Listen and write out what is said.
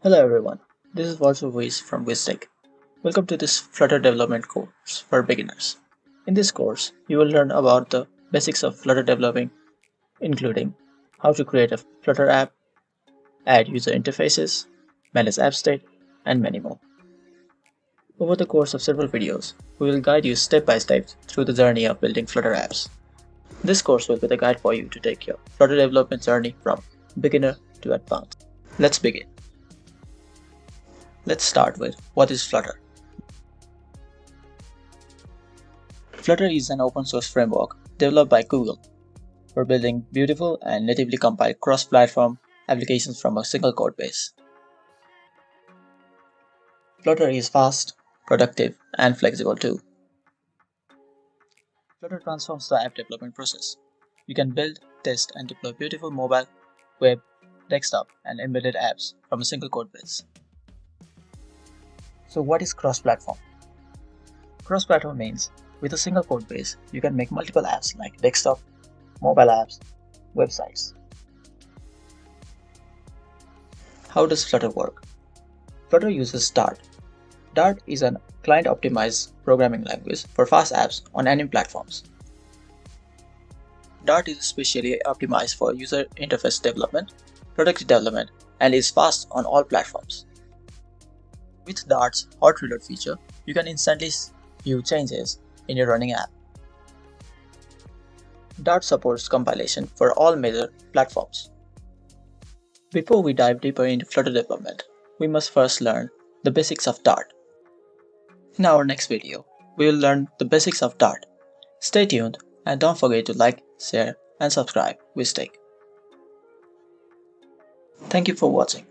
Hello everyone, this is Virtualwiz from Wiz Tech. Welcome to this Flutter development course for beginners. In this course, you will learn about the basics of Flutter developing, including how to create a Flutter app, add user interfaces, manage app state, and many more. Over the course of several videos, we will guide you step by step through the journey of building Flutter apps. This course will be the guide for you to take your Flutter development journey from beginner to advanced. Let's begin. Let's start with what is Flutter. Flutter is an open source framework developed by Google for building beautiful and natively compiled cross-platform applications from a single code base. Flutter is fast, productive, and flexible too. Flutter transforms the app development process. You can build, test, and deploy beautiful mobile, web, desktop, and embedded apps from a single code base. So what is cross-platform? Cross-platform means with a single code base, you can make multiple apps like desktop, mobile apps, websites. How does Flutter work? Flutter uses Dart. Dart is a client-optimized programming language for fast apps on any platforms. Dart is especially optimized for user interface development, product development, and is fast on all platforms. With Dart's hot reload feature, you can instantly view changes in your running app. Dart supports compilation for all major platforms. Before we dive deeper into Flutter development, we must first learn the basics of Dart. In our next video, we will learn the basics of Dart. Stay tuned and don't forget to like, share, and subscribe with Tech. Thank you for watching.